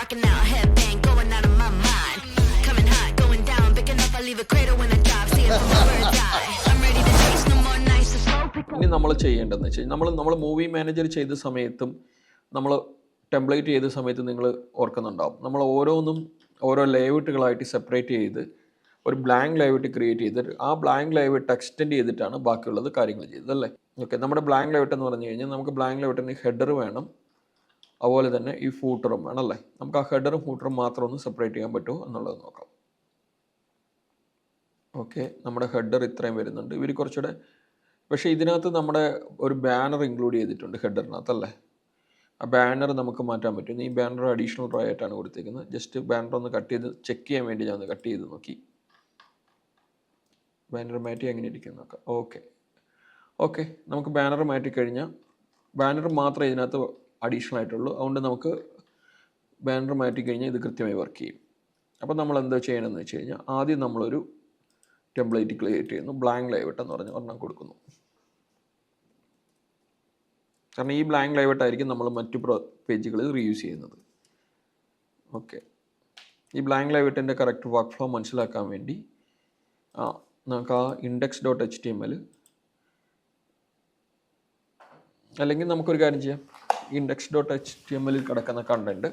rocking out, headbang going out of my mind. Coming hot, going down, picking up, I leave a crater when I dive. See it from a bird's eye. I'm ready to taste no more nights to slow pick up. ഇനി നമ്മൾ ചെയ്യേണ്ടതെന്ന് വെച്ചാൽ നമ്മൾ movie manager ചെയ്ത സമയത്തും നമ്മൾ template ചെയ്ത സമയത്ത് നിങ്ങൾ ഓർക്കുന്നുണ്ടാവും. നമ്മൾ ഓരോന്നും ഓരോ ലേഔട്ടുകളായിട്ട് സെപ്പറേറ്റ് ചെയ്ത് ഒരു ബ്ലാങ്ക് ലേഔട്ട് ക്രിയേറ്റ് ചെയ്തിട്ട് ആ ബ്ലാങ്ക് ലേഔട്ട് എക്സ്റ്റെൻഡ് ചെയ്തിട്ടാണ് ബാക്കിയുള്ളത് കാര്യങ്ങൾ ചെയ്തത് അല്ലേ. ഓക്കെ, നമ്മുടെ ബ്ലാങ്ക് ലേഔട്ട് എന്ന് പറഞ്ഞു കഴിഞ്ഞാൽ നമുക്ക് ബ്ലാങ്ക് ലേഔട്ടിന് ഹെഡർ വേണം, അതുപോലെ തന്നെ ഈ ഫൂട്ടറും വേണം അല്ലേ. നമുക്ക് ആ ഹെഡറും ഫൂട്ടറും മാത്രം ഒന്ന് സെപ്പറേറ്റ് ചെയ്യാൻ പറ്റുമോ എന്നുള്ളത് നോക്കാം. ഓക്കെ, നമ്മുടെ ഹെഡർ ഇത്രയും വരുന്നുണ്ട്. ഇവർ കുറച്ചുകൂടെ, പക്ഷേ ഇതിനകത്ത് നമ്മുടെ ഒരു ബാനർ ഇൻക്ലൂഡ് ചെയ്തിട്ടുണ്ട് ഹെഡറിനകത്ത് അല്ലേ. ആ ബാനർ നമുക്ക് മാറ്റാൻ പറ്റും. ഈ ബാനർ അഡീഷണൽ റോ ആയിട്ടാണ് കൊടുത്തേക്കുന്നത്. ജസ്റ്റ് ബാനർ ഒന്ന് കട്ട് ചെയ്ത് ചെക്ക് ചെയ്യാൻ വേണ്ടി ഞാൻ ഒന്ന് കട്ട് ചെയ്ത് നോക്കി. ബാനർ മാറ്റി എങ്ങനെ ഇരിക്കും നോക്കാം. ഓക്കെ നമുക്ക് ബാനർ മാറ്റിക്കഴിഞ്ഞാൽ ബാനർ മാത്രമേ ഇതിനകത്ത് അഡീഷണൽ ആയിട്ടുള്ളൂ. അതുകൊണ്ട് നമുക്ക് ബാനർ മാറ്റിക്കഴിഞ്ഞാൽ ഇത് കൃത്യമായി വർക്ക് ചെയ്യും. അപ്പോൾ നമ്മൾ എന്താ ചെയ്യണമെന്ന് വെച്ച് കഴിഞ്ഞാൽ ആദ്യം നമ്മളൊരു ടെംപ്ലേറ്റ് ക്രിയേറ്റ് ചെയ്യുന്നു. ബ്ലാങ്ക് ലേഔട്ട് എന്ന് പറഞ്ഞ് ഒരെണ്ണം കൊടുക്കുന്നു. കാരണം ഈ ബ്ലാങ്ക് ലേഔട്ട് ആയിരിക്കും നമ്മൾ മറ്റു പേജുകളിൽ റീയൂസ് ചെയ്യുന്നത്. ഓക്കെ, ഈ ബ്ലാങ്ക് ലേഔട്ടിൻ്റെ കറക്റ്റ് വർക്ക് ഫ്ലോ മനസ്സിലാക്കാൻ വേണ്ടി നമുക്ക് ആ index.html അല്ലെങ്കിൽ നമുക്കൊരു കാര്യം ചെയ്യാം. index.html കിടക്കുന്ന കണ്ടൻറ്റ്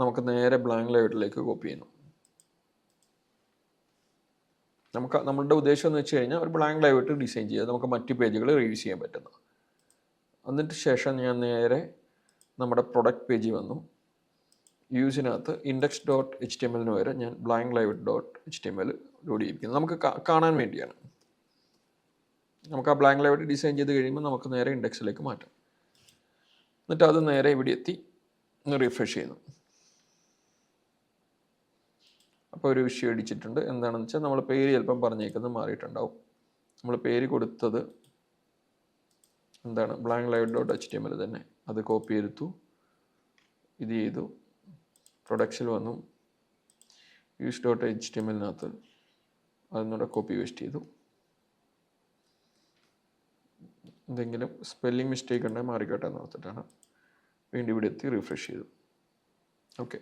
നമുക്ക് നേരെ ബ്ലാങ്ക് ലേഔട്ടിലേക്ക് കോപ്പി ചെയ്യുന്നു. നമ്മളുടെ ഉദ്ദേശം എന്ന് വെച്ച് കഴിഞ്ഞാൽ ഒരു ബ്ലാങ്ക് ലേഔട്ട് ഡിസൈൻ ചെയ്യുക, നമുക്ക് മറ്റു പേജുകൾ റീയൂസ് ചെയ്യാൻ പറ്റുന്നു. എന്നിട്ട് ശേഷം ഞാൻ നേരെ നമ്മുടെ പ്രൊഡക്റ്റ് പേജിൽ വന്നു. യൂസിനകത്ത് index.html വരെ ഞാൻ ബ്ലാങ്ക് ലേഔട്ട്.html ലോഡ് ചെയ്യിപ്പിക്കുന്നു. നമുക്ക് കാണാൻ വേണ്ടിയാണ്. നമുക്ക് ആ ബ്ലാങ്ക് ലേഔട്ട് ഡിസൈൻ ചെയ്ത് കഴിയുമ്പോൾ നമുക്ക് നേരെ ഇൻഡെക്സിലേക്ക് മാറ്റാം. എന്നിട്ട് അത് നേരെ ഇവിടെ എത്തി റിഫ്രഷ് ചെയ്യുന്നു. അപ്പോൾ ഒരു വിഷയം അടിച്ചിട്ടുണ്ട്. എന്താണെന്ന് വെച്ചാൽ നമ്മൾ പേര് ചിലപ്പം പറഞ്ഞേക്കുന്നത് മാറിയിട്ടുണ്ടാവും. നമ്മൾ പേര് കൊടുത്തത് എന്താണ്, ബ്ലാങ്ക് ലേഔട്ട്.html തന്നെ. അത് കോപ്പി ചെയ്തു, ഇത് ചെയ്തു, പ്രൊഡക്ട്സിൽ വന്നു, യൂസ്.html അതിനോടെ കോപ്പി പേസ്റ്റ് ചെയ്തു. എന്തെങ്കിലും സ്പെല്ലിംഗ് മിസ്റ്റേക്ക് ഉണ്ടെങ്കിൽ മാറിക്കോട്ടെ എന്ന് ഓർത്തിട്ടാണ്. വീണ്ടും ഇവിടെ എത്തി റിഫ്രഷ് ചെയ്തു. ഓക്കെ,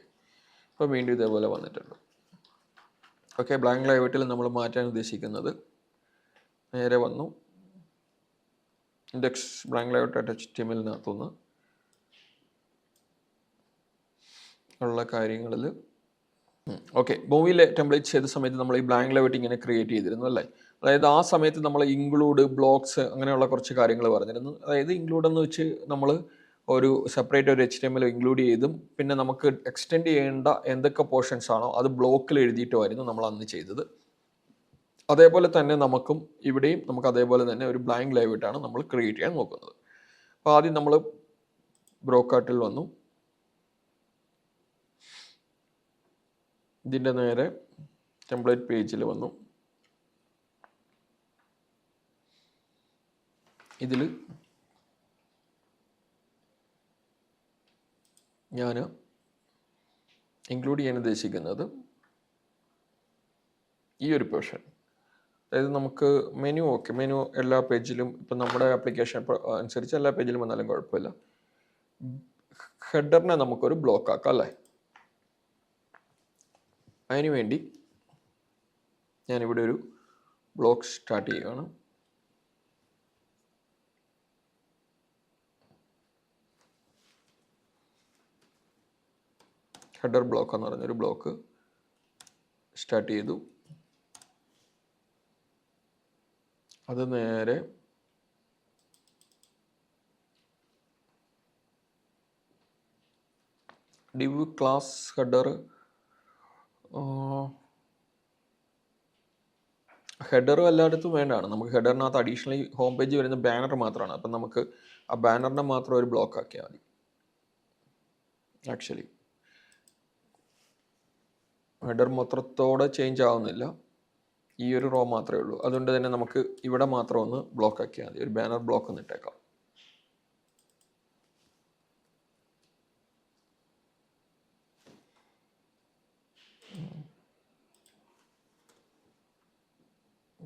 അപ്പോൾ വീണ്ടും ഇതേപോലെ വന്നിട്ടുണ്ട്. ഓക്കെ, ബ്ലാങ്ക് ലേഔട്ടിൽ നമ്മൾ മാറ്റാൻ ഉദ്ദേശിക്കുന്നത് നേരെ വന്നു ഇൻഡെക്സ് ബ്ലാങ്ക് ലേഔട്ട്.html ഉള്ള കാര്യങ്ങളിൽ ഓക്കെ, മൂവിയിലെ ടെംപ്ലേറ്റ് ചെയ്ത സമയത്ത് നമ്മൾ ഈ ബ്ലാങ്ക് ലേഔട്ട് ഇങ്ങനെ ക്രിയേറ്റ് ചെയ്തിരുന്നു അല്ലേ. അതായത് ആ സമയത്ത് നമ്മൾ ഇൻക്ലൂഡ്, ബ്ലോക്സ് അങ്ങനെയുള്ള കുറച്ച് കാര്യങ്ങൾ പറഞ്ഞിരുന്നു. അതായത് ഇൻക്ലൂഡ് എന്ന് വെച്ച് നമ്മൾ ഒരു സെപ്പറേറ്റ് ഒരു HTML ഇൻക്ലൂഡ് ചെയ്തും പിന്നെ നമുക്ക് എക്സ്റ്റെൻഡ് ചെയ്യേണ്ട എന്തൊക്കെ പോർഷൻസ് ആണോ അത് ബ്ലോക്കിൽ എഴുതിയിട്ടുമായിരുന്നു നമ്മൾ അന്ന് ചെയ്തത്. അതേപോലെ തന്നെ നമുക്കും ഇവിടെയും നമുക്ക് അതേപോലെ തന്നെ ഒരു ബ്ലാങ്ക് ലേഔട്ടാണ് നമ്മൾ ക്രിയേറ്റ് ചെയ്യാൻ നോക്കുന്നത്. അപ്പോൾ ആദ്യം നമ്മൾ ബ്രോക്കാട്ടിൽ വന്നു. ഇതിൻ്റെ നേരെ ടെംപ്ലേറ്റ് പേജിൽ വന്നു. ഇതിൽ ഞാൻ ഇൻക്ലൂഡ് ചെയ്യാൻ ഉദ്ദേശിക്കുന്നത് ഈ ഒരു പോർഷൻ. അതായത് നമുക്ക് മെനു, ഓക്കെ, മെനു എല്ലാ പേജിലും ഇപ്പം നമ്മുടെ ആപ്ലിക്കേഷൻ അനുസരിച്ച് എല്ലാ പേജിലും വന്നാലും കുഴപ്പമില്ല. ഹെഡറിനെ നമുക്കൊരു ബ്ലോക്ക് ആക്കാം അല്ലേ. അതിന് വേണ്ടി ഞാനിവിടെ ഒരു ബ്ലോക്ക് സ്റ്റാർട്ട് ചെയ്യുകയാണ്. ഹെഡർ ബ്ലോക്ക് എന്ന് പറഞ്ഞൊരു ബ്ലോക്ക് സ്റ്റാർട്ട് ചെയ്തു. അത് നേരെ div ക്ലാസ് ഹെഡറും എല്ലായിടത്തും വേണ്ടതാണ്. നമുക്ക് ഹെഡറിനകത്ത് അഡീഷണലി ഹോം പേജ് വരുന്ന ബാനർ മാത്രമാണ്. അപ്പം നമുക്ക് ആ ബാനറിനെ മാത്രം ഒരു ബ്ലോക്ക് ആക്കിയാൽ മതി. ആക്ച്വലി ഹെഡർ മൊത്തത്തോടെ ചേഞ്ച് ആവുന്നില്ല, ഈ ഒരു റോ മാത്രമേ ഉള്ളൂ. അതുകൊണ്ട് തന്നെ നമുക്ക് ഇവിടെ മാത്രം ഒന്ന് ബ്ലോക്ക് ആക്കിയാൽ മതി. ഒരു ബാനർ ബ്ലോക്ക് ഒന്ന് ഇട്ടേക്കാം.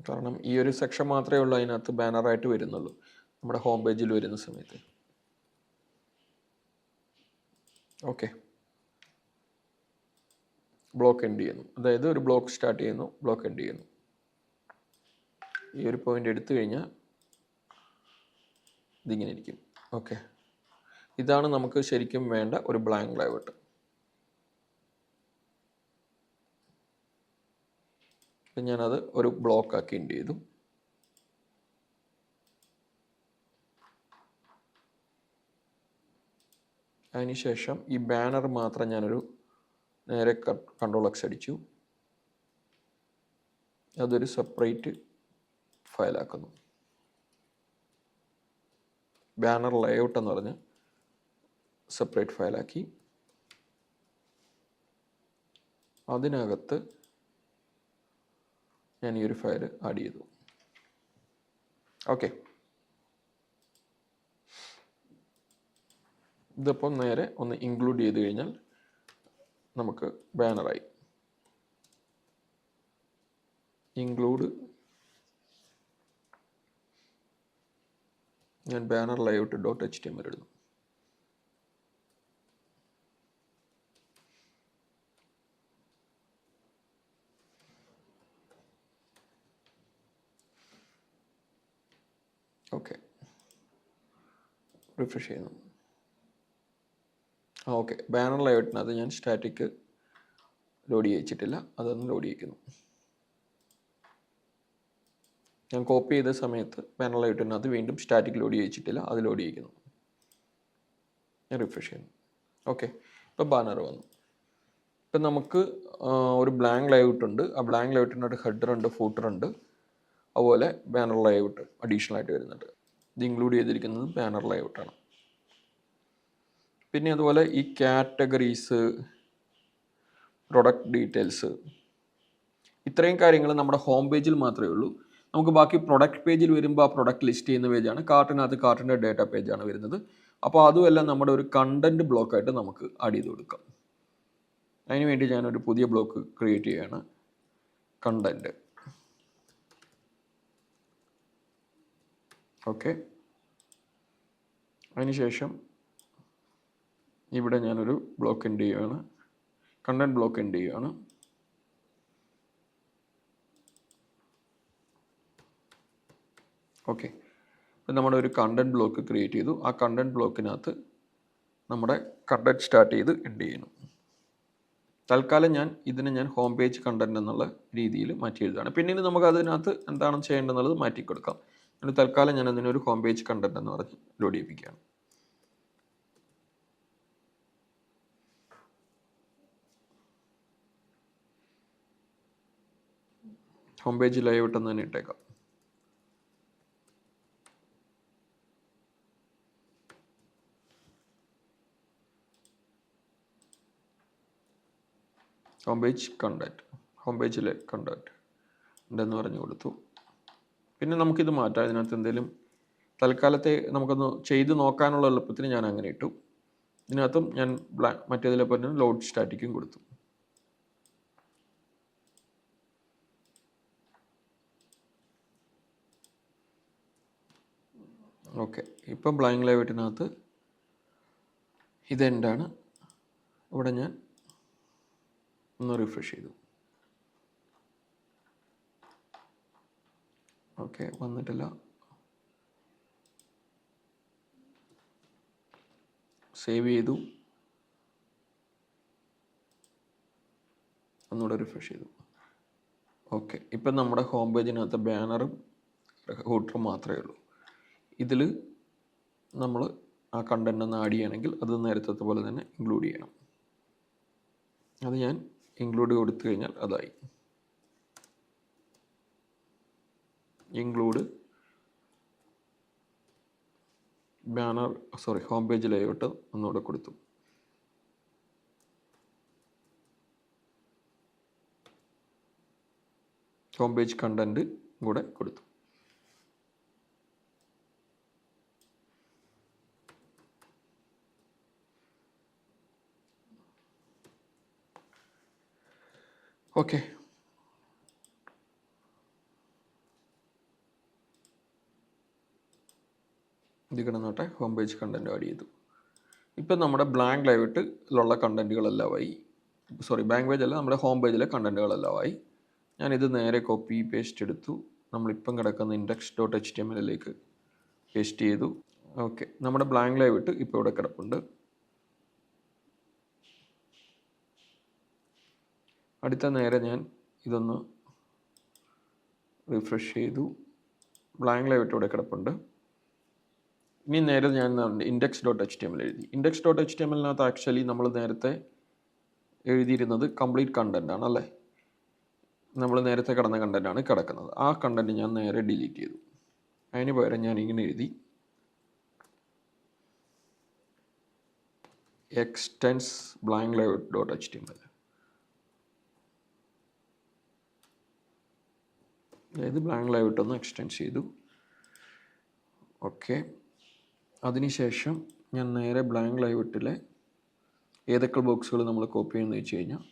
കാരണം ഈ ഒരു സെക്ഷൻ മാത്രമേ ഉള്ളൂ അതിനകത്ത് ബാനറായിട്ട് വരുന്നുള്ളൂ നമ്മുടെ ഹോം പേജിൽ വരുന്ന സമയത്ത്. ഓക്കെ, ബ്ലോക്ക് എൻഡ് ചെയ്യുന്നു. അതായത് ഒരു ബ്ലോക്ക് സ്റ്റാർട്ട് ചെയ്യുന്നു, ബ്ലോക്ക് എൻഡ് ചെയ്യുന്നു. ഈ ഒരു പോയിന്റ് എടുത്തു കഴിഞ്ഞാൽ ഇതിങ്ങനെ ഇരിക്കും. ഓക്കെ, ഇതാണ് നമുക്ക് ശരിക്കും വേണ്ട ഒരു ബ്ലാങ്ക് ലേഔട്ട്. അപ്പം ഞാനത് ഒരു ബ്ലോക്കാക്കി എൻഡ് ചെയ്തു. അതിനുശേഷം ഈ ബാനർ മാത്രം ഞാനൊരു നേരെ Ctrl+X അടിച്ചു, അതൊരു സെപ്പറേറ്റ് ഫയലാക്കുന്നു. ബാനർ ലേഔട്ട് എന്ന് പറഞ്ഞ് സെപ്പറേറ്റ് ഫയലാക്കി. അതിനകത്ത് ഞാൻ ഈ ഒരു ഫയൽ ആഡ് ചെയ്തു. ഓക്കെ, ഇതിപ്പം നേരെ ഒന്ന് ഇൻക്ലൂഡ് ചെയ്ത് കഴിഞ്ഞാൽ നമുക്ക് ബാനറായി. ഇൻക്ലൂഡ്, ഞാൻ ബാനർ ലേഔട്ട് .html ഇടുന്നു. ഓക്കെ, റിഫ്രഷ് ചെയ്യുന്നു. ഓക്കെ, ബാനർ ലേഔട്ടിനകത്ത് ഞാൻ സ്റ്റാറ്റിക് ലോഡ് ചെയ്യിച്ചിട്ടില്ല, അതൊന്ന് ലോഡ് ചെയ്യിക്കുന്നു. ഞാൻ കോപ്പി ചെയ്ത സമയത്ത് ബാനർ ലേഔട്ടിനകത്ത് വീണ്ടും സ്റ്റാറ്റിക് ലോഡ് ചെയ്യിച്ചിട്ടില്ല, അത് ലോഡ് ചെയ്യിക്കുന്നു. ഞാൻ റിഫ്രഷ് ചെയ്യുന്നു. ഓക്കെ, ഇപ്പോൾ ബാനർ വന്നു. ഇപ്പം നമുക്ക് ഒരു ബ്ലാങ്ക് ലേഔട്ട് ഉണ്ട്. ആ ബ്ലാങ്ക് ലേഔട്ടിനകത്ത് ഹെഡർ ഉണ്ട്, ഫൂട്ടർ ഉണ്ട്, അതുപോലെ ബാനർ ലേഔട്ട് അഡീഷണൽ ആയിട്ട് വരുന്നുണ്ട്. ഇത് ഇൻക്ലൂഡ് ചെയ്തിരിക്കുന്നത് ബാനർ ലേഔട്ടാണ്. പിന്നെ അതുപോലെ ഈ കാറ്റഗറീസ്, പ്രൊഡക്റ്റ് ഡീറ്റെയിൽസ്, ഇത്രയും കാര്യങ്ങൾ നമ്മുടെ ഹോം പേജിൽ മാത്രമേ ഉള്ളൂ. നമുക്ക് ബാക്കി പ്രൊഡക്റ്റ് പേജിൽ വരുമ്പോൾ ആ പ്രൊഡക്റ്റ് ലിസ്റ്റ് ചെയ്യുന്ന പേജാണ്. കാർട്ടിനകത്ത് കാർട്ടിൻ്റെ ഡേറ്റ പേജാണ് വരുന്നത്. അപ്പോൾ അതുമെല്ലാം നമ്മുടെ ഒരു കണ്ടൻറ്റ് ബ്ലോക്കായിട്ട് നമുക്ക് ആഡ് ചെയ്ത് കൊടുക്കാം. അതിനുവേണ്ടി ഞാനൊരു പുതിയ ബ്ലോക്ക് ക്രിയേറ്റ് ചെയ്യുകയാണ്, കണ്ടൻറ്റ്. ഓക്കെ, അതിനുശേഷം ഇവിടെ ഞാനൊരു ബ്ലോക്ക് എൻഡ് ചെയ്യുകയാണ്, കണ്ടൻറ്റ് ബ്ലോക്ക് എൻഡ് ചെയ്യുകയാണ്. ഓക്കെ, ഇപ്പം നമ്മുടെ ഒരു കണ്ടൻറ്റ് ബ്ലോക്ക് ക്രിയേറ്റ് ചെയ്തു. ആ കണ്ടൻറ്റ് ബ്ലോക്കിനകത്ത് നമ്മുടെ കണ്ടൻറ്റ് സ്റ്റാർട്ട് ചെയ്ത് എൻഡ് ചെയ്യുന്നു. തൽക്കാലം ഞാൻ ഹോം പേജ് കണ്ടൻറ്റ് എന്നുള്ള രീതിയിൽ മാറ്റി എഴുതുകയാണ്. പിന്നീട് നമുക്ക് അതിനകത്ത് എന്താണ് ചെയ്യേണ്ടതെന്നുള്ളത് മാറ്റി കൊടുക്കാം. തൽക്കാലം ഞാൻ അതിനൊരു ഹോം പേജ് കണ്ടൻറ്റ് എന്ന് പറഞ്ഞ് ലോഡ് ചെയ്യിപ്പിക്കുകയാണ്. ഹോം പേജ് ലേഔട്ട് എന്ന് തന്നെ ഇട്ടേക്കാം. ഹോം പേജ് കണ്ടൻറ്റ്, ഹോം പേജിലെ കണ്ടൻറ്റ് ഉണ്ടെന്ന് പറഞ്ഞു കൊടുത്തു. പിന്നെ നമുക്കിത് മാറ്റാം. ഇതിനകത്ത് എന്തെങ്കിലും തൽക്കാലത്തെ നമുക്കൊന്ന് ചെയ്ത് നോക്കാനുള്ള എളുപ്പത്തിന് ഞാൻ അങ്ങനെ ഇട്ടു. ഇതിനകത്തും ഞാൻ മറ്റേതിലെ പോലെ ലോഡ് സ്റ്റാറ്റിക്കും കൊടുത്തു. ഓക്കെ, ഇപ്പം ബ്ലാങ്ക് ലേഔട്ടിനകത്ത് ഇതെന്താണ്. ഇവിടെ ഞാൻ ഒന്ന് റിഫ്രഷ് ചെയ്തു. ഓക്കെ, വന്നിട്ടില്ല. സേവ് ചെയ്തു, ഒന്നുകൂടെ റിഫ്രഷ് ചെയ്തു. ഓക്കെ, ഇപ്പം നമ്മുടെ ഹോം പേജിനകത്ത് ബാനറും ഹൂട്ടറും മാത്രമേ ഉള്ളൂ. ഇതിൽ നമ്മൾ ആ കണ്ടൻറ്റ് ഒന്ന് ആഡ് ചെയ്യണമെങ്കിൽ അത് നേരത്തെ പോലെ തന്നെ ഇൻക്ലൂഡ് ചെയ്യണം. അത് ഞാൻ ഇൻക്ലൂഡ് കൊടുത്തു കഴിഞ്ഞാൽ അതായി. Include banner home page layout ഒന്നുകൂടെ കൊടുത്തു. ഹോം പേജ് കണ്ടൻറ്റ് കൂടെ കൊടുത്തു. ഓക്കെ, ഇത് കിടന്നോട്ടെ. ഹോം പേജ് കണ്ടൻറ്റ് ആഡ് ചെയ്തു. ഇപ്പം നമ്മുടെ ബ്ലാങ്ക് ലേഔട്ടിലുള്ള കണ്ടൻറ്റുകളെല്ലാമായി. ബാങ്ക് പേജ് അല്ല, നമ്മുടെ ഹോം പേജിലെ കണ്ടൻറ്റുകളെല്ലാം ആയി. ഞാനിത് നേരെ കോപ്പി പേസ്റ്റ് എടുത്തു, നമ്മളിപ്പം കിടക്കുന്ന index.html പേസ്റ്റ് ചെയ്തു. ഓക്കെ, നമ്മുടെ ബ്ലാങ്ക് ലൈവ് ഇട്ട് ഇപ്പോൾ ഇവിടെ കിടപ്പുണ്ട്. അടുത്ത നേരെ ഞാൻ ഇതൊന്ന് റിഫ്രഷ് ചെയ്തു, ബ്ലാങ്ക് ലൈവ് ഇട്ട് ഇവിടെ കിടപ്പുണ്ട്. ഇനി നേരെ ഞാൻ index.html എഴുതി. index.html ആക്ച്വലി നമ്മൾ നേരത്തെ എഴുതിയിരുന്നത് കംപ്ലീറ്റ് കണ്ടൻ്റ് ആണ് അല്ലേ. നമ്മൾ നേരത്തെ കിടന്ന കണ്ടൻ്റാണ് കിടക്കുന്നത്. ആ കണ്ടൻറ്റ് ഞാൻ നേരെ ഡിലീറ്റ് ചെയ്തു. അതിന് പകരം ഞാൻ ഇങ്ങനെ എഴുതി extends blanklive.html. അതായത് ബ്ലാങ്ക് ലൈവ് ഇട്ടൊന്ന് എക്സ്റ്റെൻഡ് ചെയ്തു. ഓക്കെ, അതിനുശേഷം ഞാൻ നേരെ ബ്ലാങ്ക് ലൈവ് ഇട്ടിലെ ഏതൊക്കെ ബോക്സുകൾ നമ്മൾ കോപ്പി ചെയ്യുമെന്ന് വെച്ച് കഴിഞ്ഞാൽ,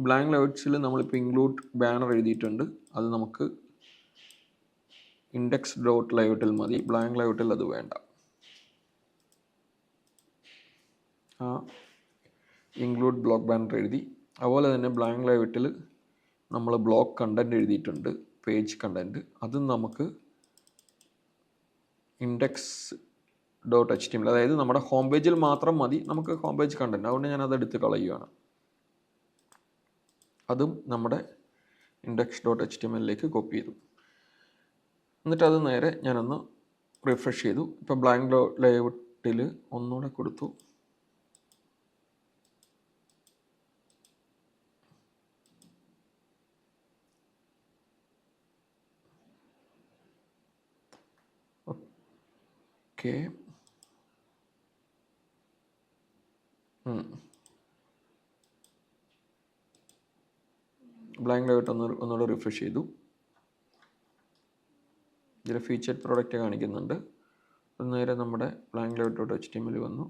ബ്ലാങ്ക് ലൈവ്സിൽ നമ്മളിപ്പോൾ ഇൻക്ലൂഡ് ബാനർ എഴുതിയിട്ടുണ്ട്. അത് നമുക്ക് index.liveട്ടിൽ മതി, ബ്ലാങ്ക് ലൈവ്ട്ടിൽ അത് വേണ്ട. ആ ഇൻക്ലൂഡ് ബ്ലോക്ക് ബാനർ എഴുതി. അതുപോലെ തന്നെ ബ്ലാങ്ക് ലൈവ്ട്ടിൽ നമ്മൾ ബ്ലോക്ക് കണ്ടൻറ്റ് എഴുതിയിട്ടുണ്ട്, പേജ് കണ്ടൻറ്റ്. അതും നമുക്ക് index.html, അതായത് നമ്മുടെ ഹോം പേജിൽ മാത്രം മതി നമുക്ക് ഹോം പേജ് കണ്ടൻറ്റ്. അതുകൊണ്ട് ഞാൻ അതെടുത്ത് കളയുകയാണ്. അതും നമ്മുടെ index.html കോപ്പി ചെയ്തു. എന്നിട്ട് അത് നേരെ ഞാനൊന്ന് റിഫ്രഷ് ചെയ്തു. ഇപ്പം ബ്ലാങ്ക് ലൈവ്ട്ടിൽ ഒന്നുകൂടെ കൊടുത്തു. ഓക്കെ, ബ്ലാങ്ക് ലൈവ്ട്ട് ഒന്നുകൂടെ റിഫ്രഷ് ചെയ്തു. ഇതിൽ ഫീച്ചർഡ് പ്രോഡക്റ്റ് കാണിക്കുന്നുണ്ട്. നേരെ നമ്മുടെ ബ്ലാങ്ക് ലൈവ്.html വന്നു.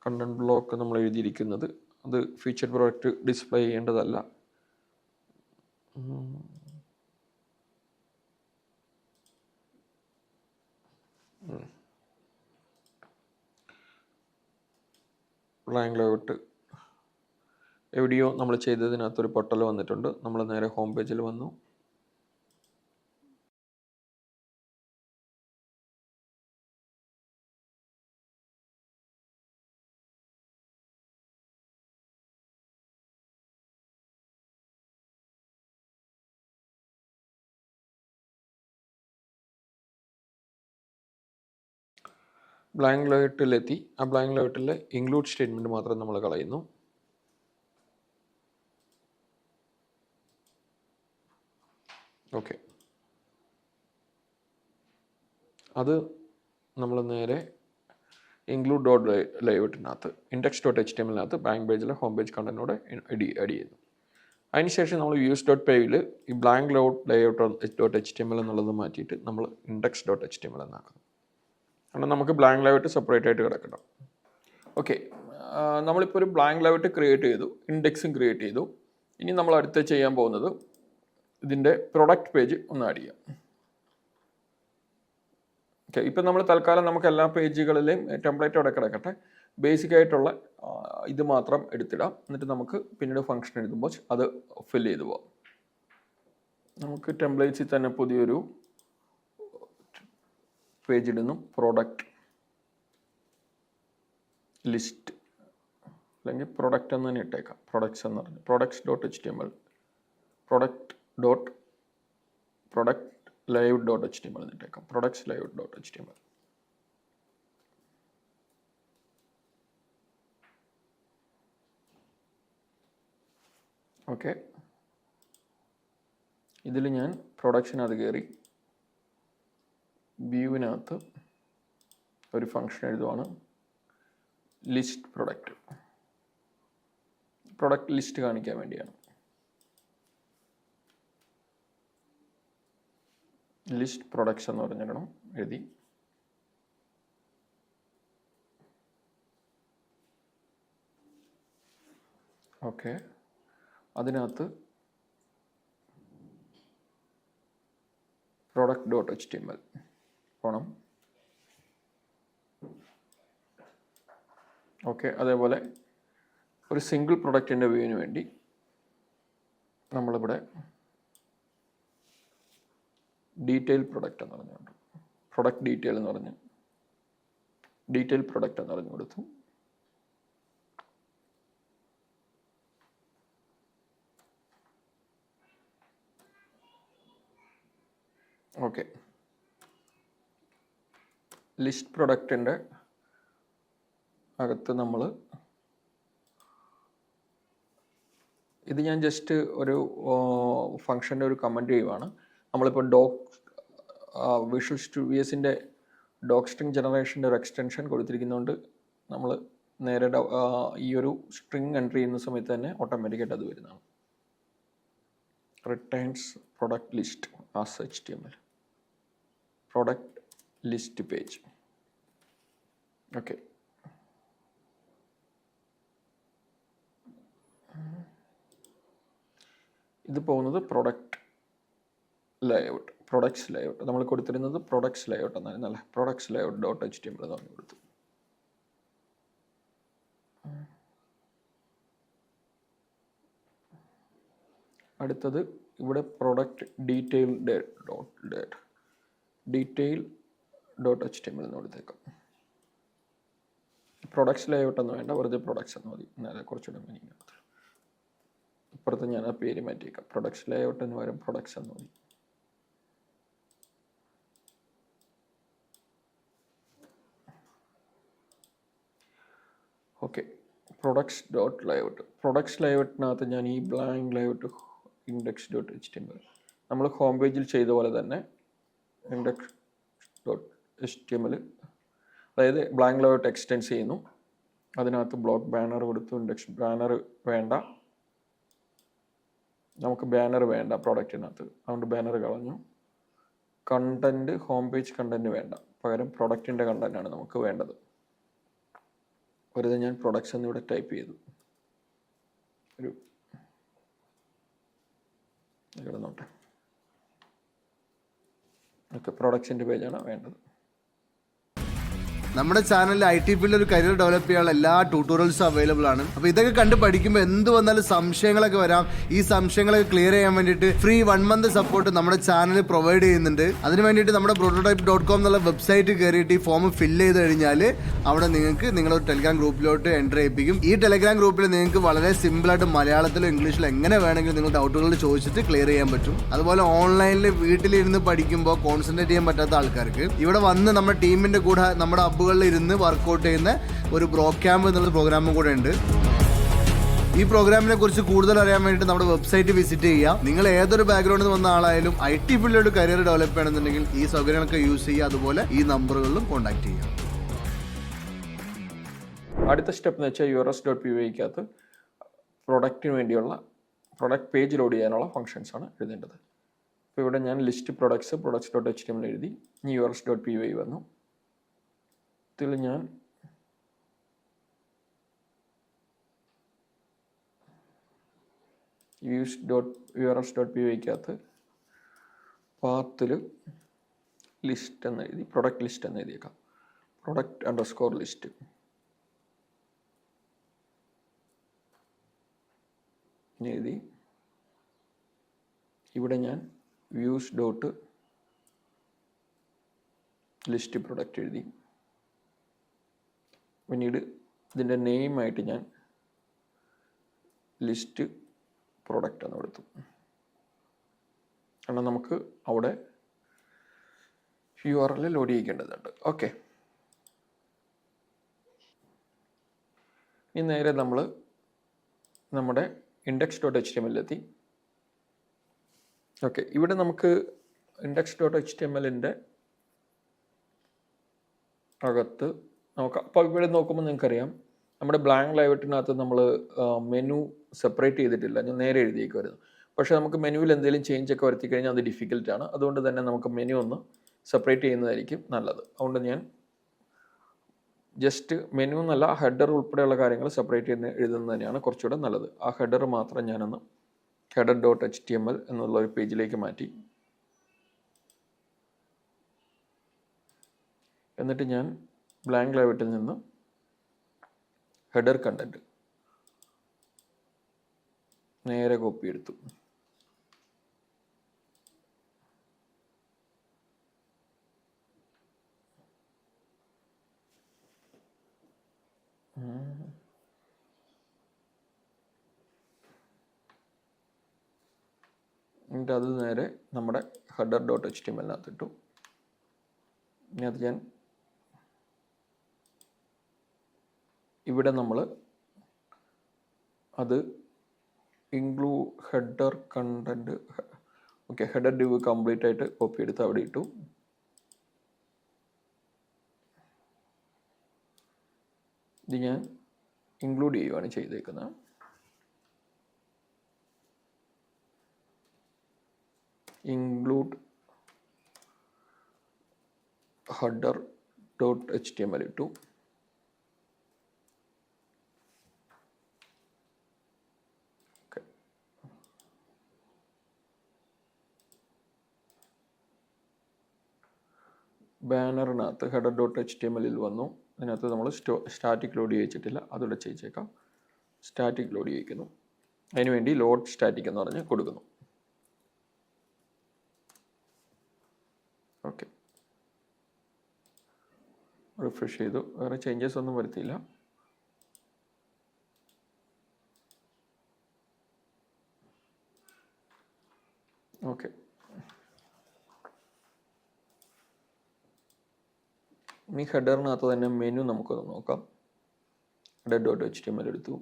കണ്ടന്റ് ബ്ലോക്ക് നമ്മൾ എഴുതിയിരിക്കുന്നത് അത് ഫീച്ചർഡ് പ്രോഡക്റ്റ് ഡിസ്പ്ലേ ചെയ്യേണ്ടതല്ല. ബ്ലാങ്ക് ലൈവ് എവിടെയോ നമ്മൾ ചെയ്തതിനകത്തൊരു പൊട്ടൽ വന്നിട്ടുണ്ട്. നമ്മൾ നേരെ ഹോം പേജിൽ വന്നു. ബ്ലാങ്ക് ലൈവ്ട്ടിലെത്തി. ആ ബ്ലാങ്ക് ലൈവ്ട്ടിലെ ഇൻക്ലൂഡ് സ്റ്റേറ്റ്മെൻറ്റ് മാത്രം നമ്മൾ കളയുന്നു. ഓക്കെ, അത് നമ്മൾ നേരെ include.liveട്ടിനകത്ത് index.html ബാങ്ക് പേജിലെ ഹോം പേജ് കണ്ടൻറ്റോടെ ആഡ് ചെയ്തു. അതിനുശേഷം നമ്മൾ views.payൽ ഈ ബ്ലാങ്ക് layout.html എന്നുള്ളത് മാറ്റിയിട്ട് നമ്മൾ index.html എന്നാക്കുന്നു. കാരണം നമുക്ക് ബ്ലാങ്ക് ലൈവ്ട്ട് സെപ്പറേറ്റ് ആയിട്ട് കിടക്കണം. ഓക്കെ, നമ്മളിപ്പോൾ ഒരു ബ്ലാങ്ക് ലൈവ്ട്ട് ക്രിയേറ്റ് ചെയ്തു, ഇൻഡെക്സും ക്രിയേറ്റ് ചെയ്തു. ഇനി നമ്മൾ അടുത്ത് ചെയ്യാൻ പോകുന്നത് ഇതിൻ്റെ പ്രൊഡക്റ്റ് പേജ് ഒന്ന് ആഡ് ചെയ്യാം. ഓക്കെ, ഇപ്പം നമ്മൾ തൽക്കാലം നമുക്ക് എല്ലാ പേജുകളിലെയും ടെംപ്ലേറ്റ് അവിടെ കിടക്കട്ടെ. ബേസിക് ആയിട്ടുള്ള ഇത് മാത്രം എടുത്തിടാം. എന്നിട്ട് നമുക്ക് പിന്നീട് ഫംഗ്ഷൻ എഴുതുമ്പോൾ അത് ഫിൽ ചെയ്ത് പോകാം. നമുക്ക് ടെംപ്ലേറ്റ്സിൽ തന്നെ പുതിയൊരു പേജ് ഇടുന്നു. പ്രോഡക്റ്റ് ലിസ്റ്റ് അല്ലെങ്കിൽ പ്രൊഡക്റ്റ് എന്ന് തന്നെ ഇട്ടേക്കാം. പ്രൊഡക്ട്സ് എന്ന് പറഞ്ഞു products.html product live.html എന്ന് ഇട്ടേക്കാം. products live.html. ഓക്കെ, ഇതിൽ ഞാൻ പ്രൊഡക്ഷനകത്ത് കയറി വ്യൂവിനകത്ത് ഒരു ഫംഗ്ഷൻ എഴുതുവാണ്, ലിസ്റ്റ് പ്രൊഡക്റ്റ് ലിസ്റ്റ് കാണിക്കാൻ വേണ്ടിയാണ്. ലിസ്റ്റ് പ്രൊഡക്ട്സ് എന്ന് പറഞ്ഞിടണം, എഴുതി. ഓക്കെ, അതിനകത്ത് product.html പോണം. ഓക്കെ, അതേപോലെ ഒരു സിംഗിൾ പ്രൊഡക്റ്റിൻ്റെ വ്യൂവിന് വേണ്ടി നമ്മളിവിടെ ഡീറ്റെയിൽ പ്രൊഡക്റ്റ് എന്ന് പറഞ്ഞുകൊണ്ട് പ്രൊഡക്റ്റ് ഡീറ്റെയിൽ എന്ന് പറഞ്ഞ് ഡീറ്റെയിൽ പ്രൊഡക്റ്റ് എന്ന് പറഞ്ഞു കൊടുത്തു. ഓക്കെ, ലിസ്റ്റ് പ്രൊഡക്റ്റിൻ്റെ അകത്ത് നമ്മൾ ഇത് ഞാൻ ജസ്റ്റ് ഒരു ഫംഗ്ഷൻ്റെ ഒരു കമൻറ്റ് ചെയ്യുവാണ്. നമ്മളിപ്പോൾ വിഷ്വൽ സ്റ്റുഡിയോസിൻ്റെ ഡോക് സ്ട്രിങ് ജനറേഷൻ്റെ ഒരു എക്സ്റ്റൻഷൻ കൊടുത്തിരിക്കുന്നതുകൊണ്ട് നമ്മൾ നേരെ ഈ ഒരു സ്ട്രിങ് എൻട്രി ചെയ്യുന്ന സമയത്ത് തന്നെ ഓട്ടോമാറ്റിക്കായിട്ട് അത് വരുന്നതാണ്. Returns product list as HTML product list page. Okay, ഇത് പോകുന്നത് പ്രൊഡക്റ്റ് ലേഔട്ട്, പ്രൊഡക്ട്സ് ലേഔട്ട്. നമ്മൾ കൊടുത്തിരുന്നത് പ്രൊഡക്ട്സ് ലേഔട്ട് എന്നായിരുന്നു അല്ലേ. പ്രൊഡക്ട്സ് ലേഔട്ട് .html എന്ന് പറഞ്ഞു കൊടുത്തു. അടുത്തത് ഇവിടെ പ്രൊഡക്റ്റ് ഡീറ്റെയിൽ .html എന്ന് കൊടുത്തേക്കാം. പ്രൊഡക്ട്സ് ലേഔട്ട് എന്ന് വേണ്ട, വെറുതെ പ്രൊഡക്ട്സ് എന്ന് മതി, എന്നാലേ കുറച്ചുകൂടെ മീനിങ് ആകത്തുള്ളൂ. ഇപ്പുറത്ത് ഞാൻ ആ പേര് മാറ്റിയേക്കാം, പ്രൊഡക്ട്സ് ലേഔട്ട് എന്ന് പകരം പ്രൊഡക്ട്സ് എന്ന് മതി. ഓക്കെ, പ്രൊഡക്ട്സ് ലേഔട്ടിനകത്ത് ഞാൻ ഈ ബ്ലാങ്ക് ലേഔട്ട് index.html നമ്മൾ ഹോം പേജിൽ ചെയ്ത പോലെ തന്നെ index.html, അതായത് ബ്ലാങ്ക് ലേഔട്ട് എക്സ്റ്റെൻസ് ചെയ്യുന്നു. അതിനകത്ത് ബ്ലോക്ക് ബാനർ കൊടുത്തു. ഇൻഡെക്സ് ബാനർ വേണ്ട, നമുക്ക് ബാനർ വേണ്ട പ്രോഡക്റ്റിനകത്ത്, അതുകൊണ്ട് ബാനർ കളഞ്ഞു. കണ്ടന്റ്, ഹോം പേജ് കണ്ടന്റ് വേണ്ട, പകരം പ്രൊഡക്റ്റിൻ്റെ കണ്ടന്റാണ് നമുക്ക് വേണ്ടത്. വെറുതെ ഞാൻ പ്രൊഡക്ട്സ് എന്നിവിടെ ടൈപ്പ് ചെയ്തു. ഒരു കിടന്നോട്ടെ. ഓക്കെ, പ്രൊഡക്ട്സിൻ്റെ പേജാണ് വേണ്ടത്. നമ്മുടെ ചാനലിൽ IT ഫീൽഡിൽ ഒരു കരിയർ ഡെവലപ്പ് ചെയ്യാനുള്ള എല്ലാ ട്യൂട്ടോറിയൽസും അവൈലബിൾ ആണ്. അപ്പോൾ ഇതൊക്കെ കണ്ട് പഠിക്കുമ്പോൾ എന്ത് വന്നാലും സംശയങ്ങളൊക്കെ വരാം. ഈ സംശയങ്ങളൊക്കെ ക്ലിയർ ചെയ്യാൻ വേണ്ടിയിട്ട് ഫ്രീ 1 month സപ്പോർട്ട് നമ്മുടെ ചാനൽ പ്രൊവൈഡ് ചെയ്യുന്നുണ്ട്. അതിന് വേണ്ടിയിട്ട് നമ്മുടെ prototype.com എന്നുള്ള വെബ്സൈറ്റ് കയറിയിട്ട് ഈ ഫോം ഫില്ല് ചെയ്ത് കഴിഞ്ഞാൽ അവിടെ നിങ്ങൾക്ക് നിങ്ങളൊരു ടെലിഗ്രാം ഗ്രൂപ്പിലോട്ട് എൻ്റർ ചെയ്യിപ്പിക്കും. ഈ ടെലിഗ്രാം ഗ്രൂപ്പിൽ നിങ്ങൾക്ക് വളരെ സിമ്പിളായിട്ട് മലയാളത്തിലോ ഇംഗ്ലീഷിലോ എങ്ങനെ വേണമെങ്കിലും നിങ്ങൾ ഡൗട്ടുകൾ ചോദിച്ചിട്ട് ക്ലിയർ ചെയ്യാൻ പറ്റും. അതുപോലെ ഓൺലൈനിൽ വീട്ടിലിരുന്ന് പഠിക്കുമ്പോൾ കോൺസെൻട്രേറ്റ് ചെയ്യാൻ പറ്റാത്ത ആൾക്കാർക്ക് ഇവിടെ വന്ന് നമ്മുടെ ടീമിൻ്റെ കൂടെ നമ്മുടെ ഇരുന്ന് വർക്കൗട്ട് ചെയ്യുന്ന ഒരു ബ്രോ ക്യാമ്പ് എന്നുള്ള പ്രോഗ്രാമും കൂടെ ഉണ്ട്. ഈ പ്രോഗ്രാമിനെ കുറിച്ച് കൂടുതൽ അറിയാൻ വേണ്ടിയിട്ട് നമ്മുടെ വെബ്സൈറ്റ് വിസിറ്റ് ചെയ്യാം. നിങ്ങൾ ഏതൊരു ബാക്ക്ഗ്രൗണ്ടിൽ വന്ന ആളായാലും IT ഫീൽഡിലോട്ട് കരിയർ ഡെവലപ്പ് ചെയ്യണമെന്നുണ്ടെങ്കിൽ ഈ സൗകര്യങ്ങളൊക്കെ യൂസ് ചെയ്യുക. അതുപോലെ ഈ നമ്പറുകളിലും കോൺടാക്ട് ചെയ്യാം. അടുത്ത സ്റ്റെപ്പ് എന്ന് വെച്ചാൽ URS.py-ക്കകത്ത് പ്രൊഡക്റ്റിന് വേണ്ടിയുള്ള പ്രൊഡക്റ്റ് പേജ് ലോഡ് ചെയ്യാനുള്ള ഫങ്ഷൻസ് ആണ് എഴുതേണ്ടത്. അപ്പോൾ ഇവിടെ ഞാൻ ലിസ്റ്റ് products.html എഴുതി. ഇനി URS.py വന്നു. ഇതിൽ ഞാൻ URS.py-ക്കകത്ത് പാത്തിൽ ലിസ്റ്റ് എന്ന് എഴുതി, പ്രൊഡക്റ്റ് ലിസ്റ്റ് എന്ന് എഴുതിയേക്കാം. product_list എഴുതി. ഇവിടെ ഞാൻ views.list പ്രൊഡക്റ്റ് എഴുതി. പിന്നീട് ഇതിൻ്റെ നെയിമായിട്ട് ഞാൻ ലിസ്റ്റ് പ്രൊഡക്റ്റ് എന്ന് കൊടുത്തു. കാരണം നമുക്ക് അവിടെ URL ലോഡ് ചെയ്യിക്കേണ്ടതുണ്ട്. ഓക്കെ, ഇനി നേരെ നമ്മൾ നമ്മുടെ index.html-ലെത്തി. ഓക്കെ, ഇവിടെ നമുക്ക് index.html-ൻ്റെ അകത്ത് നോക്കാം. അപ്പോൾ ഇവിടെ നോക്കുമ്പോൾ നിങ്ങൾക്കറിയാം നമ്മുടെ ബ്ലാങ്ക് ലേഔട്ടിനകത്ത് നമ്മൾ മെനു സെപ്പറേറ്റ് ചെയ്തിട്ടില്ല, ഞാൻ നേരെ എഴുതിയേക്കുമായിരുന്നു. പക്ഷേ നമുക്ക് മെനുവിൽ എന്തെങ്കിലും ചേഞ്ച് ഒക്കെ വരുത്തി കഴിഞ്ഞാൽ അത് ഡിഫിക്കൽട്ടാണ്. അതുകൊണ്ട് തന്നെ നമുക്ക് മെനു ഒന്ന് സെപ്പറേറ്റ് ചെയ്യുന്നതായിരിക്കും നല്ലത്. അതുകൊണ്ട് ഞാൻ ജസ്റ്റ് മെനു എന്നല്ല, ഹെഡർ ഉൾപ്പെടെയുള്ള കാര്യങ്ങൾ സെപ്പറേറ്റ് ചെയ്ത് എഴുതുന്നത് തന്നെയാണ് കുറച്ചുകൂടെ നല്ലത്. ആ ഹെഡർ മാത്രം ഞാനൊന്ന് header.html എന്നുള്ള ഒരു പേജിലേക്ക് മാറ്റി. എന്നിട്ട് ഞാൻ ബ്ലാങ്ക് ലേഔട്ടിൽ നിന്ന് ഹെഡർ കണ്ടന്റ് നേരെ കോപ്പി എടുത്തു. എന്നിട്ട് അത് നേരെ നമ്മുടെ ഹെഡർ ഡോട്ട് HTML ഇട്ടു. ഇനി അത് ഞാൻ ഇവിടെ നമ്മൾ അത് header content okay header div complete ആയിട്ട് കോപ്പി എടുത്ത് അവിടെ ഇട്ടു. ഇത് ഞാൻ ഇൻക്ലൂഡ് ചെയ്യുകയാണ് ചെയ്തേക്കുന്നത്. ഇൻക്ലൂഡ് ഹെഡർ ഡോട്ട് HTML ഇട്ടു. ബാനറിനകത്ത് ഹെഡർ ഡോട്ട് HTML വന്നു. അതിനകത്ത് നമ്മൾ സ്റ്റാറ്റിക് ലോഡ് ചെയ്യിച്ചിട്ടില്ല, അതിവിടെ ചെയ്യിച്ചേക്കാം. Static load ചെയ്യിക്കുന്നു. അതിനുവേണ്ടി ലോഡ് സ്റ്റാറ്റിക് എന്ന് പറഞ്ഞ് കൊടുക്കുന്നു. ഓക്കെ, റിഫ്രഷ് ചെയ്തു. വേറെ ചേഞ്ചസ് ഒന്നും വരുത്തിയില്ല. ഓക്കെ, ഇനി ഹെഡറിനകത്ത് തന്നെ മെനു നമുക്കൊന്ന് നോക്കാം. ഹെഡർ ഡോട്ട് HTML എടുത്തു.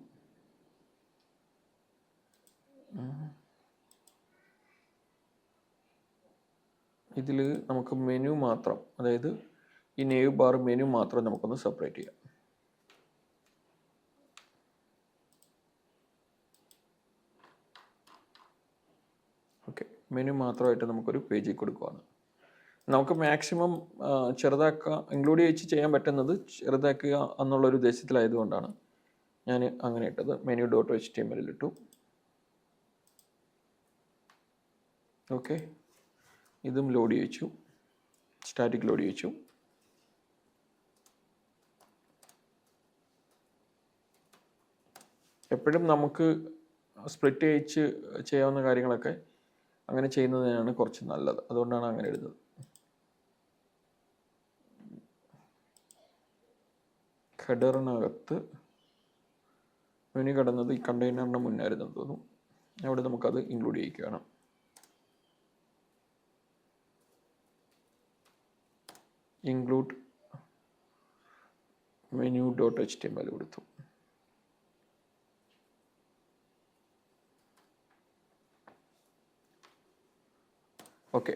ഇതിൽ നമുക്ക് മെനു മാത്രം, അതായത് ഈ നെവ് ബാർ മെനു മാത്രം നമുക്കൊന്ന് സെപ്പറേറ്റ് ചെയ്യാം. ഓക്കെ, മെനു മാത്രമായിട്ട് നമുക്കൊരു പേജിൽ കൊടുക്കുകയാണ്. നമുക്ക് മാക്സിമം ചെറുതാക്കുക, ഇൻക്ലൂഡ് ചെയ്യിച്ച് ചെയ്യാൻ പറ്റുന്നത് ചെറുതാക്കുക എന്നുള്ളൊരു ഉദ്ദേശത്തിലായതുകൊണ്ടാണ് ഞാൻ അങ്ങനെ ഇട്ടത്. മെനു ഡോട്ട് HTML ഇട്ടു. ഓക്കെ, ഇതും ലോഡ് ചെയ്യിച്ചു, സ്റ്റാറ്റിക് ലോഡ് ചെയ്യിച്ചു. എപ്പോഴും നമുക്ക് സ്പ്ലിറ്റ് ചെയ്യിച്ച് ചെയ്യാവുന്ന കാര്യങ്ങളൊക്കെ അങ്ങനെ ചെയ്യുന്നതിനാണ് കുറച്ച് നല്ലത്. അതുകൊണ്ടാണ് അങ്ങനെ എഴുതുന്നത്. ഹെഡറിനകത്ത് മെനു കിടന്നത് ഈ കണ്ടെയ്നറിന് മുന്നായിരുന്നു തോന്നുന്നു. അവിടെ നമുക്കത് ഇൻക്ലൂഡ് ചെയ്യിക്കുകയാണ്. ഇൻക്ലൂഡ് മെനു ഡോട്ട് HTML കൊടുത്തു. ഓക്കെ,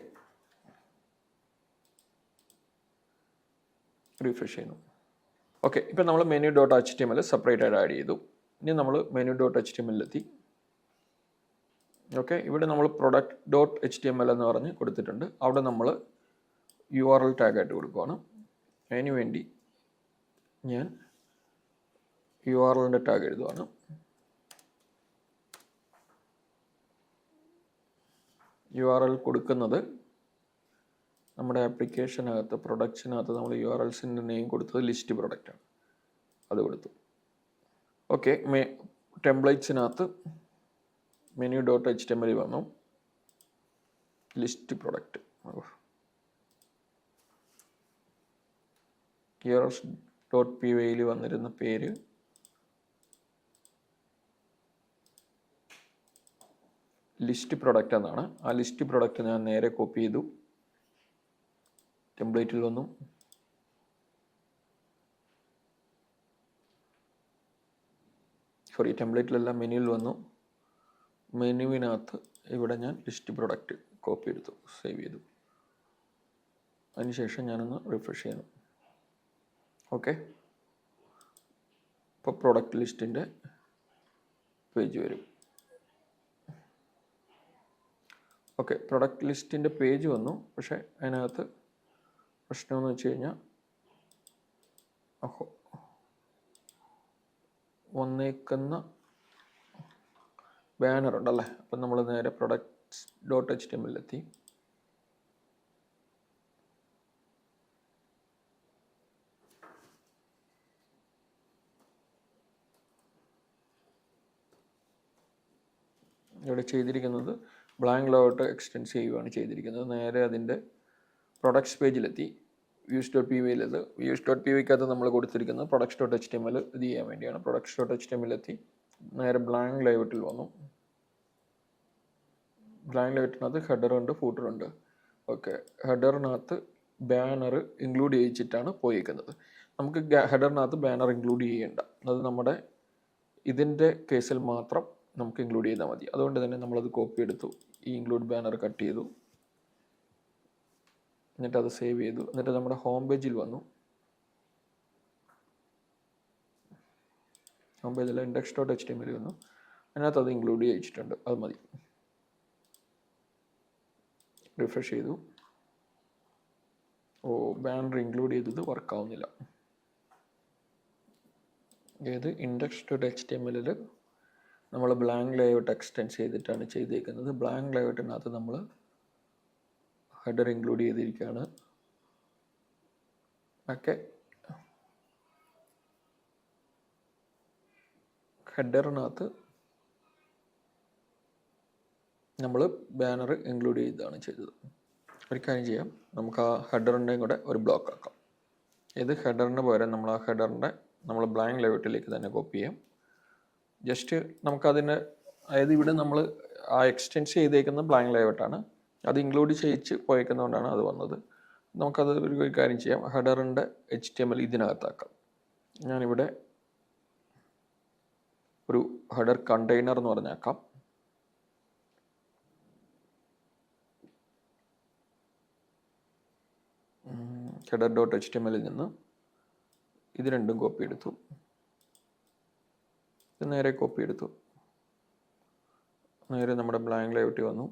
റിഫ്രഷ് ചെയ്യുന്നു. ഓക്കെ, ഇപ്പം നമ്മൾ മെനു ഡോട്ട് HTML സെപ്പറേറ്റ് ആയിട്ട് ആഡ് ചെയ്തു. ഇനി നമ്മൾ മെനു ഡോട്ട് HTML എത്തി. ഓക്കെ, ഇവിടെ നമ്മൾ പ്രൊഡക്റ്റ് ഡോട്ട് HTML എന്ന് പറഞ്ഞ് കൊടുത്തിട്ടുണ്ട്. അവിടെ നമ്മൾ URL ടാഗായിട്ട് കൊടുക്കുകയാണ്. അതിന് വേണ്ടി ഞാൻ URLൻ്റെ ടാഗ് എഴുതുകയാണ്. URL കൊടുക്കുന്നത് നമ്മുടെ ആപ്ലിക്കേഷനകത്ത് പ്രൊഡക്റ്റിനകത്ത് നമ്മൾ URLസിൻ്റെ നെയിം കൊടുത്തത് ലിസ്റ്റ് പ്രൊഡക്റ്റാണ്, അത് കൊടുത്തു. ഓക്കെ, ടെംപ്ലേറ്റ്സിനകത്ത് മെനു ഡോട്ട് HTML വന്നു, ലിസ്റ്റ് പ്രൊഡക്റ്റ്. URLs.py വന്നിരുന്ന പേര് ലിസ്റ്റ് പ്രൊഡക്റ്റ് എന്നാണ്. ആ ലിസ്റ്റ് പ്രൊഡക്റ്റ് ഞാൻ നേരെ കോപ്പി ചെയ്തു, ടെംപ്ലേറ്റിൽ വന്നു. സോറി, ടെംപ്ലേറ്റിലല്ല, മെനുവിൽ വന്നു. മെനുവിനകത്ത് ഇവിടെ ഞാൻ ലിസ്റ്റ് പ്രൊഡക്റ്റ് കോപ്പി എടുത്തു, സേവ് ചെയ്തു. അതിനുശേഷം ഞാനൊന്ന് റിഫ്രഷ് ചെയ്യുന്നു. ഓക്കെ, ഇപ്പോൾ പ്രൊഡക്റ്റ് ലിസ്റ്റിൻ്റെ പേജ് വരും. ഓക്കെ, പ്രൊഡക്റ്റ് ലിസ്റ്റിൻ്റെ പേജ് വന്നു. പക്ഷേ അതിനകത്ത് പ്രശ്നമെന്ന് വെച്ച് കഴിഞ്ഞാൽ വന്നേക്കുന്ന ബാനർ ഉണ്ടല്ലേ. അപ്പം നമ്മൾ നേരെ പ്രൊഡക്ട്സ് ഡോട്ട് HTML എത്തി. ഇവിടെ ചെയ്തിരിക്കുന്നത് ബ്ലാങ്ക് ലേഔട്ട് എക്സ്റ്റെൻഡ് ചെയ്യുകയാണ് ചെയ്തിരിക്കുന്നത്. നേരെ അതിൻ്റെ പ്രൊഡക്ട്സ് പേജിലെത്തി. views.py views.py-ക്കകത്ത് നമ്മൾ കൊടുത്തിരിക്കുന്നത് products.html ഇത് ചെയ്യാൻ വേണ്ടിയാണ്. products.html എത്തി. നേരെ ബ്ലാങ്ക് ലേഔട്ടിൽ വന്നു. ബ്ലാങ്ക് ലേഔട്ടിനകത്ത് ഹെഡർ ഉണ്ട്, ഫൂട്ടർ ഉണ്ട്. ഓക്കെ, ഹെഡറിനകത്ത് ബാനർ ഇൻക്ലൂഡ് ചെയ്യിച്ചിട്ടാണ് പോയിരിക്കുന്നത്. നമുക്ക് ഹെഡറിനകത്ത് ബാനർ ഇൻക്ലൂഡ് ചെയ്യേണ്ട, അത് നമ്മുടെ ഇതിൻ്റെ കേസിൽ മാത്രം നമുക്ക് ഇൻക്ലൂഡ് ചെയ്താൽ മതി. അതുകൊണ്ട് തന്നെ നമ്മളത് കോപ്പി എടുത്തു, ഈ ഇൻക്ലൂഡ് ബാനർ കട്ട് ചെയ്തു, എന്നിട്ട് അത് സേവ് ചെയ്തു. എന്നിട്ട് നമ്മുടെ ഹോം പേജിൽ വന്നു. ഹോം പേജിൽ index.html വന്നു. അതിനകത്ത് അത് ഇൻക്ലൂഡ് ചെയ്യിച്ചിട്ടുണ്ട്, അത് മതി. റിഫ്രഷ് ചെയ്തു. ബാനർ ഇൻക്ലൂഡ് ചെയ്തത് വർക്കാവുന്നില്ല. ഏത് index.html നമ്മൾ ബ്ലാങ്ക് ലേഔട്ട് എക്സ്റ്റെൻഡ് ചെയ്തിട്ടാണ് ചെയ്തേക്കുന്നത്. ബ്ലാങ്ക് ലേഔട്ടിനകത്ത് നമ്മൾ ഹെഡർ ഇൻക്ലൂഡ് ചെയ്തിരിക്കുകയാണ്. ഓക്കെ, ഹെഡറിനകത്ത് നമ്മൾ ബാനർ ഇൻക്ലൂഡ് ചെയ്താണ് ചെയ്തത്. ഒരു കാര്യം ചെയ്യാം, നമുക്ക് ആ ഹെഡറിൻ്റെയും കൂടെ ഒരു ബ്ലോക്ക് ആക്കാം. ഇത് ഹെഡറിന് പകരം നമ്മൾ ആ ഹെഡറിൻ്റെ നമ്മൾ ബ്ലാങ്ക് ലേഔട്ടിലേക്ക് തന്നെ കോപ്പി ചെയ്യാം. ജസ്റ്റ് നമുക്കതിന്, അതായത് ഇവിടെ നമ്മൾ ആ എക്സ്റ്റെൻസ് ചെയ്തേക്കുന്ന ബ്ലാങ്ക് ലേഔട്ടാണ്, അത് ഇൻക്ലൂഡ് ചെയ്യിച്ച് പോയേക്കുന്നതുകൊണ്ടാണ് അത് വന്നത്. നമുക്കത് ഒരു കാര്യം ചെയ്യാം, ഹെഡറിൻ്റെ HTML ഇതിനകത്താക്കാം. ഞാനിവിടെ ഒരു ഹെഡർ കണ്ടെയ്നർ എന്ന് പറഞ്ഞാക്കാം. header.html നിന്ന് ഇത് രണ്ടും കോപ്പി എടുത്തു, ഇത് നേരെ കോപ്പി എടുത്തു, നേരെ നമ്മുടെ ബ്ലാങ്ക് ലേഔട്ടിൽ വന്നു.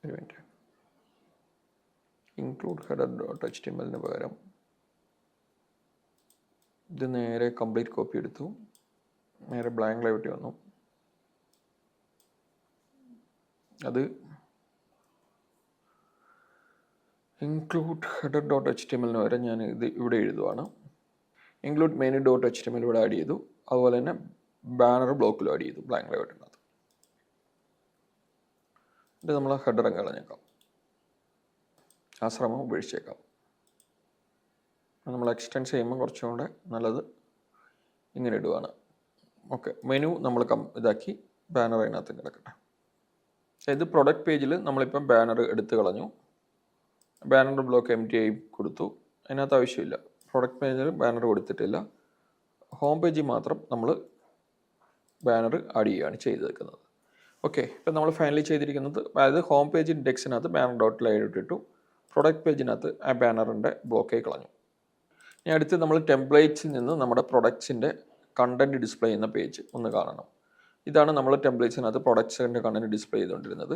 ഒരു മിനിറ്റ്, ഇൻക്ലൂഡ് header.html പകരം ഇത് നേരെ കംപ്ലീറ്റ് കോപ്പി എടുത്തു, നേരെ ബ്ലാങ്ക് ലേഔട്ടിൽ വന്നു. അത് ഇൻക്ലൂഡ് header.html വരെ ഞാൻ ഇത് ഇവിടെ എഴുതുവാണ്. ഇൻക്ലൂഡ് menu.html ഇവിടെ ആഡ് ചെയ്തു, അതുപോലെ തന്നെ ബാനർ ബ്ലോക്കിലും ആഡ് ചെയ്തു ബ്ലാങ്ക് ലേഔട്ടിനകത്ത്. ഇത് നമ്മൾ ഹെഡർ കളഞ്ഞേക്കാം, ആ ശ്രമം ഉപേക്ഷിച്ചേക്കാം. നമ്മൾ എക്സ്റ്റെൻഡ് ചെയ്യുമ്പോൾ കുറച്ചും കൂടെ നല്ലത് ഇങ്ങനെ ഇടുവാണ്. ഓക്കെ, മെനു നമ്മൾ ഇതാക്കി, ബാനർ അതിനകത്ത് കിടക്കട്ടെ. ഇത് പ്രൊഡക്റ്റ് പേജിൽ നമ്മളിപ്പം ബാനർ എടുത്ത് കളഞ്ഞു, ബാനർ ബ്ലോക്ക് empty ആയി കൊടുത്തു, അതിനകത്ത് ആവശ്യമില്ല. പ്രൊഡക്റ്റ് പേജിൽ ബാനർ കൊടുത്തിട്ടില്ല, ഹോം പേജിൽ മാത്രം നമ്മൾ ബാനർ ആഡ് ചെയ്യുകയാണ് ചെയ്തേക്കുന്നത്. ഓക്കെ, ഇപ്പം നമ്മൾ ഫൈനലി ചെയ്തിരിക്കുന്നത്, അതായത് ഹോം പേജ് ഇൻഡെക്സിനകത്ത് banner.ലേഔട്ട് ഇട്ടു, പ്രൊഡക്റ്റ് പേജിനകത്ത് ആ ബാനറിൻ്റെ ബ്ലോക്കായി കളഞ്ഞു. ഇനി അടുത്ത് നമ്മൾ ടെംപ്ലേറ്റ്സിൽ നിന്ന് നമ്മുടെ പ്രൊഡക്ട്സിൻ്റെ കണ്ടൻറ്റ് ഡിസ്പ്ലേ ചെയ്യുന്ന പേജ് ഒന്ന് കാണണം. ഇതാണ് നമ്മൾ ടെംപ്ലേറ്റ്സിനകത്ത് പ്രൊഡക്ട്സിൻ്റെ കണ്ടൻറ്റ് ഡിസ്പ്ലേ ചെയ്തുകൊണ്ടിരുന്നത്.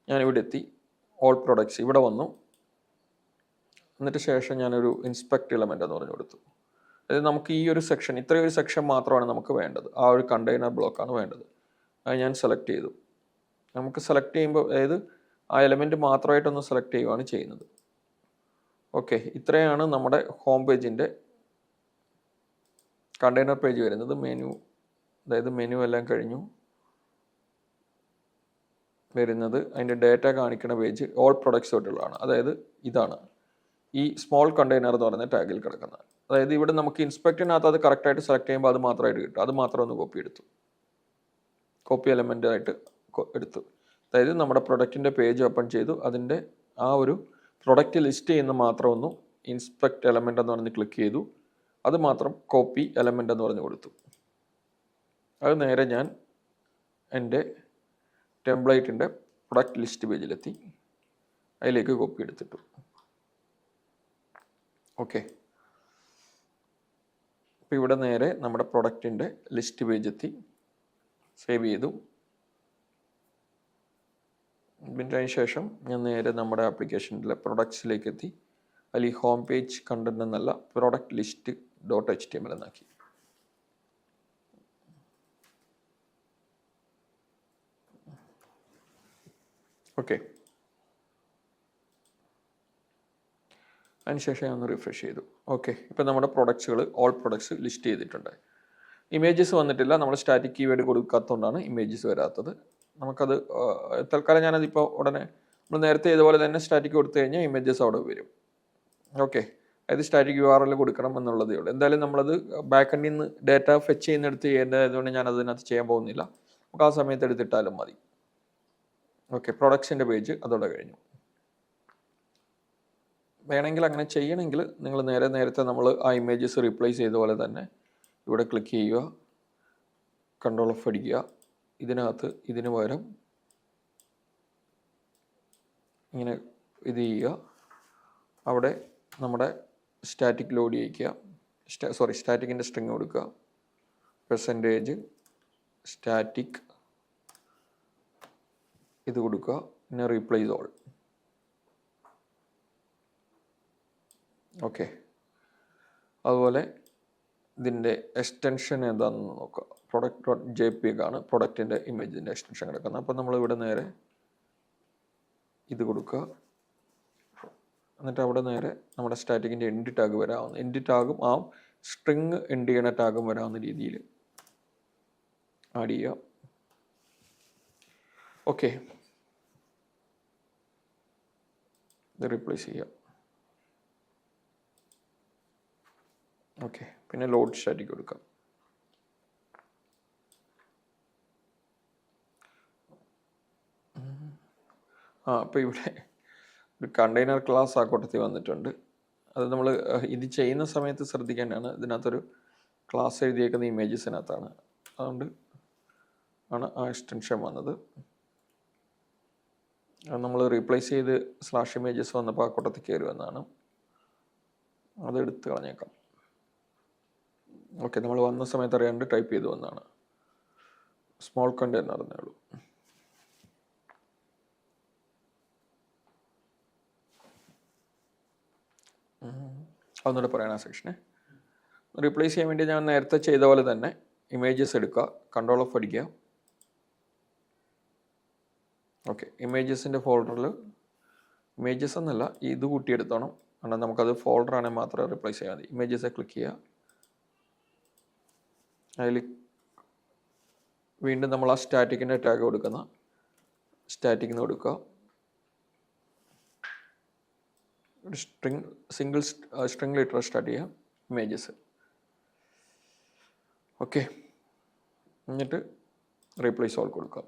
ഞാനിവിടെ എത്തി, ഓൾ പ്രൊഡക്ട്സ് ഇവിടെ വന്നു. എന്നിട്ട് ശേഷം ഞാനൊരു ഇൻസ്പെക്ട് എലമെൻ്റ് എന്ന് പറഞ്ഞു കൊടുത്തു. അതായത് നമുക്ക് ഈ ഒരു സെക്ഷൻ, ഇത്രയൊരു സെക്ഷൻ മാത്രമാണ് നമുക്ക് വേണ്ടത്, ആ ഒരു കണ്ടെയ്നർ ബ്ലോക്കാണ് വേണ്ടത്. അത് ഞാൻ സെലക്ട് ചെയ്തു. നമുക്ക് സെലക്ട് ചെയ്യുമ്പോൾ, അതായത് ആ എലമെൻറ്റ് മാത്രമായിട്ടൊന്ന് സെലക്ട് ചെയ്യുകയാണ് ചെയ്യുന്നത്. ഓക്കെ, ഇത്രയാണ് നമ്മുടെ ഹോം പേജിൻ്റെ കണ്ടെയ്നർ പേജ് വരുന്നത്. മെനു, അതായത് മെനു എല്ലാം കഴിഞ്ഞു വരുന്നത് അതിൻ്റെ ഡേറ്റ കാണിക്കുന്ന പേജ് ഓൾ പ്രൊഡക്ട്സ് തൊട്ടുള്ളതാണ്. അതായത് ഇതാണ് ഈ സ്മോൾ കണ്ടെയ്നർ എന്ന് പറയുന്ന ടാഗിൽ കിടക്കുന്നത്. അതായത് ഇവിടെ നമുക്ക് ഇൻസ്പെക്റ്റിനകത്ത് അത് കറക്റ്റായിട്ട് സെലക്ട് ചെയ്യുമ്പോൾ അത് മാത്രമായിട്ട് കിട്ടും. അത് മാത്രം ഒന്ന് കോപ്പി എടുത്തു, കോപ്പി എലമെൻ്റ് ആയിട്ട് എടുത്തു. അതായത് നമ്മുടെ പ്രൊഡക്റ്റിൻ്റെ പേജ് ഓപ്പൺ ചെയ്തു, അതിൻ്റെ ആ ഒരു പ്രൊഡക്റ്റ് ലിസ്റ്റ് ചെയ്യുന്ന മാത്രം ഒന്ന് ഇൻസ്പെക്ട് എലമെൻ്റ് എന്ന് പറഞ്ഞ് ക്ലിക്ക് ചെയ്തു, അത് മാത്രം കോപ്പി എലമെൻ്റ് എന്ന് പറഞ്ഞ് കൊടുത്തു. അത് നേരെ ഞാൻ എൻ്റെ ടെംപ്ലേറ്റിൻ്റെ പ്രൊഡക്റ്റ് ലിസ്റ്റ് പേജിലെത്തി, അതിലേക്ക് കോപ്പി എടുത്തിട്ടു. ഓക്കെ, അപ്പോൾ ഇവിടെ നേരെ നമ്മുടെ പ്രൊഡക്റ്റിൻ്റെ ലിസ്റ്റ് പേജ് എത്തി, സേവ് ചെയ്തു. പിന്നെ അതിന് ശേഷം ഞാൻ നേരെ നമ്മുടെ ആപ്ലിക്കേഷനിലെ പ്രൊഡക്ട്സിലേക്ക് എത്തി. അതിൽ ഈ ഹോം പേജ് കണ്ടന്റ് എന്നല്ല, പ്രൊഡക്റ്റ് ലിസ്റ്റ് .html എന്നാക്കി. ഓക്കെ, അതിനുശേഷം ഞാൻ ഒന്ന് റിഫ്രഷ് ചെയ്തു. ഓക്കെ, ഇപ്പോൾ നമ്മുടെ പ്രൊഡക്ട്സുകൾ ഓൾ പ്രൊഡക്ട്സ് ലിസ്റ്റ് ചെയ്തിട്ടുണ്ട്. ഇമേജസ് വന്നിട്ടില്ല, നമ്മൾ സ്റ്റാറ്റിക് കീവേഡ് കൊടുക്കാത്തതുകൊണ്ടാണ് ഇമേജസ് വരാത്തത്. നമുക്കത് തൽക്കാലം ഞാനതിപ്പോൾ ഉടനെ നമ്മൾ നേരത്തെ ഇതുപോലെ തന്നെ സ്റ്റാറ്റിക് കൊടുത്തു കഴിഞ്ഞാൽ ഇമേജസ് അവിടെ വരും. ഓക്കെ, അതായത് സ്റ്റാറ്റിക് URL കൊടുക്കണം എന്നുള്ളതേ ഉള്ളൂ. എന്തായാലും നമ്മളത് ബാക്ക് എൻഡിൽ നിന്ന് ഡാറ്റ ഫെച്ച് ചെയ്യുന്നിടത്ത് ചെയ്യേണ്ടതായതുകൊണ്ട് ഞാൻ അതിനകത്ത് ചെയ്യാൻ പോകുന്നില്ല. നമുക്ക് ആ സമയത്ത് എടുത്തിട്ടാലും മതി. ഓക്കെ, പ്രൊഡക്ട്സിൻ്റെ പേജ് അതോടെ കഴിഞ്ഞു. വേണമെങ്കിൽ അങ്ങനെ ചെയ്യണമെങ്കിൽ നിങ്ങൾ നേരത്തെ നമ്മൾ ആ ഇമേജസ് റീപ്ലേസ് ചെയ്ത പോലെ തന്നെ ഇവിടെ ക്ലിക്ക് ചെയ്യുക, Ctrl+F അടിക്കുക, ഇതിനകത്ത് ഇതിന് പകരം ഇങ്ങനെ ഇത് ചെയ്യുക, അവിടെ നമ്മുടെ സ്റ്റാറ്റിക് ലോഡ് ചെയ്യിക്കുക, സ്റ്റാറ്റിക്കിൻ്റെ സ്ട്രിങ് കൊടുക്കുക, % സ്റ്റാറ്റിക് ഇത് കൊടുക്കുക, പിന്നെ റീപ്ലേസ് ഓൾ. ഓക്കെ, അതുപോലെ ഇതിൻ്റെ എക്സ്റ്റൻഷൻ എന്താണെന്ന് നോക്കുക. product.jpg ആണ് പ്രൊഡക്റ്റിൻ്റെ ഇമേജിൻ്റെ എക്സ്റ്റൻഷൻ കിടക്കുന്നത്. അപ്പോൾ നമ്മളിവിടെ നേരെ ഇത് കൊടുക്കുക, എന്നിട്ട് അവിടെ നേരെ നമ്മുടെ സ്റ്റാറ്റിക്കിൻ്റെ എൻഡ് ടാഗ് വരാവുന്ന എൻഡ് ടാഗും ആ സ്ട്രിങ് എൻഡ് ചെയ്യണ ടാഗും വരാവുന്ന രീതിയിൽ ആഡ് ചെയ്യുക. ഓക്കെ, ഇത് റീപ്ലേസ് ചെയ്യുക. ഓക്കെ, പിന്നെ ലോഡ് സ്റ്റാറ്റിക് കൊടുക്കാം. അപ്പോൾ ഇവിടെ ഒരു കണ്ടെയ്നർ ക്ലാസ് ആ കൂട്ടത്തിൽ വന്നിട്ടുണ്ട്. അത് നമ്മൾ ഇത് ചെയ്യുന്ന സമയത്ത് ശ്രദ്ധിക്കേണ്ടതാണ്. ഇതിനകത്തൊരു ക്ലാസ് എഴുതിയേക്കുന്ന ഇമേജസിനകത്താണ്, അതുകൊണ്ട് ആണ് ആ എക്സ്റ്റൻഷൻ വന്നത്. നമ്മൾ റീപ്ലേസ് ചെയ്ത് /images വന്നപ്പോൾ ആ കൂട്ടത്തിൽ കയറി വന്നതാണ്. അതെടുത്ത് കളഞ്ഞേക്കാം. ഓക്കെ, നമ്മൾ വന്ന സമയത്ത് അറിയാണ്ട് ടൈപ്പ് ചെയ്ത് വന്നതാണ്. സ്മോൾ കണ്ടെയ്നർ എന്നേ ഉള്ളൂ. അതൊന്നുകൂടെ പറയണം ആ സെക്ഷനെ. റീപ്ലേസ് ചെയ്യാൻ വേണ്ടി ഞാൻ നേരത്തെ ചെയ്ത പോലെ തന്നെ ഇമേജസ് എടുക്കുക, Ctrl+F അടിക്കുക. ഓക്കെ, ഇമേജസിൻ്റെ ഫോൾഡറിൽ ഇമേജസ് എന്നല്ല ഇത് കൂട്ടിയെടുത്തോണം, കാരണം നമുക്കത് ഫോൾഡറാണെങ്കിൽ മാത്രമേ റീപ്ലേസ് ചെയ്യാൻ മതി. ഇമേജസ് ക്ലിക്ക് ചെയ്യുക, അതിൽ വീണ്ടും നമ്മൾ ആ സ്റ്റാറ്റിക്കിൻ്റെ ടാഗ് കൊടുക്കുന്ന സ്റ്റാറ്റിക്കിന് കൊടുക്കുക. ഒരു സിംഗിൾ സ്ട്രിംഗ് ലിറ്റർ സ്റ്റാർട്ട് ചെയ്യുക ഇമേജസ്. ഓക്കെ, എന്നിട്ട് റീപ്ലേസ് ഓൾ കൊടുക്കുക.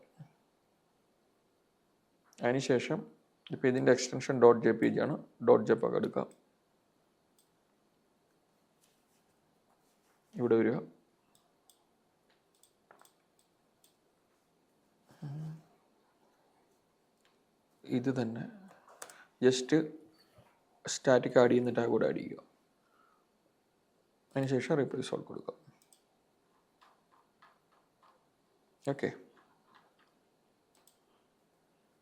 അതിനുശേഷം ഇപ്പോൾ ഇതിൻ്റെ എക്സ്റ്റൻഷൻ .jpg ആണ്, .jpg എടുക്കുക, ഇവിടെ വരിക, ഇത് തന്നെ ജസ്റ്റ് സ്റ്റാറ്റിക് ആഡ് ചെയ്യുന്ന ടാഗ് കൂടെ ആഡ് ചെയ്യുക. അതിനുശേഷം റീപ്ലേസ് ഓൾ കൊടുക്കുക. ഓക്കെ,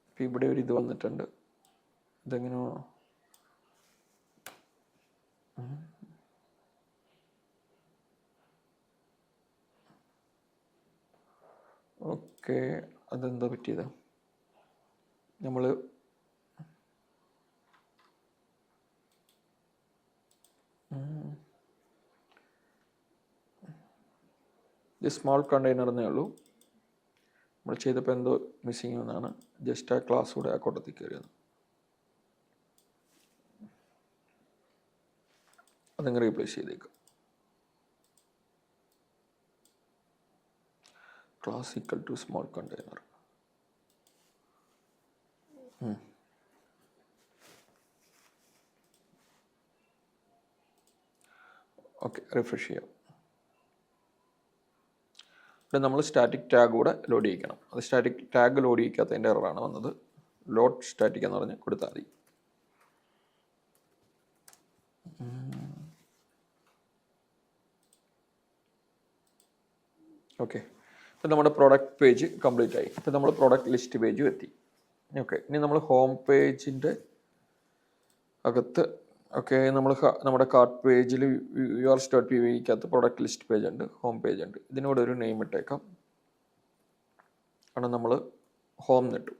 ഇപ്പം ഇവിടെ ഒരു ഇത് വന്നിട്ടുണ്ട്. ഇതെങ്ങനെ ഓക്കെ, അതെന്താ പറ്റിയത്? നമ്മൾ ഇത് സ്മോൾ കണ്ടെയ്നർ എന്നേ ഉള്ളൂ. നമ്മൾ ചെയ്തപ്പോൾ എന്തോ മിസ്സിങ് എന്നാണ്. ജസ്റ്റ് ആ ക്ലാസ് കൂടെ ആ കൂട്ടത്തിൽ കയറിയത്. അതങ്ങ് റീപ്ലേസ് ചെയ്തേക്കാം. Class equal to small container. Okay, refresh ചെയ്യാം. ഇവിടെ നമ്മൾ സ്റ്റാറ്റിക് ടാഗ് കൂടെ ലോഡ് ചെയ്യിക്കണം. അത് സ്റ്റാറ്റിക് ടാഗ് ലോഡ് ചെയ്യിക്കാത്തതിൻ്റെ എററാണ് വന്നത്. ലോഡ് സ്റ്റാറ്റിക് എന്ന് പറഞ്ഞ് കൊടുത്താൽ മതി. ഓക്കെ, ഇപ്പം നമ്മുടെ പ്രൊഡക്റ്റ് പേജ് കംപ്ലീറ്റ് ആയി. ഇപ്പം നമ്മൾ പ്രൊഡക്റ്റ് ലിസ്റ്റ് പേജും എത്തി. ഓക്കെ, ഇനി നമ്മൾ ഹോം പേജിൻ്റെ അകത്ത് ഓക്കെ നമ്മൾ നമ്മുടെ കാർട്ട് പേജിൽ yours.pvക്കകത്ത് പ്രൊഡക്റ്റ് ലിസ്റ്റ് പേജ് ഉണ്ട്, ഹോം പേജ് ഉണ്ട്. ഇതിനോട് ഒരു നെയിം ഇട്ടേക്കാം. കാരണം നമ്മൾ ഹോം നിട്ടു,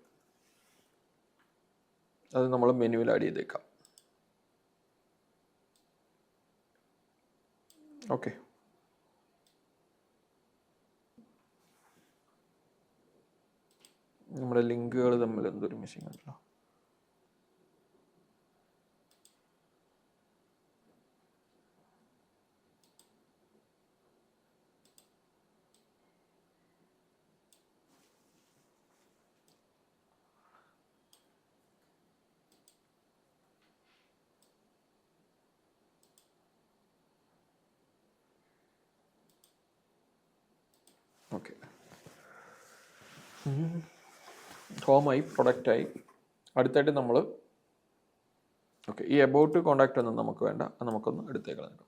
അത് നമ്മൾ മെനുവിൽ ആഡ് ചെയ്തേക്കാം. ഓക്കെ, നമ്മുടെ ലിങ്കുകൾ തമ്മിൽ എന്തൊരു മിസ്സിംഗ് ഉണ്ടല്ലോ. ഓക്കെ, ഹോമായി, പ്രൊഡക്റ്റായി. അടുത്തായിട്ട് നമ്മൾ ഓക്കെ, ഈ എബൌട്ട് കോണ്ടാക്റ്റ് ഒന്നും നമുക്ക് വേണ്ട, അത് നമുക്കൊന്ന് എടുത്തേക്കാം.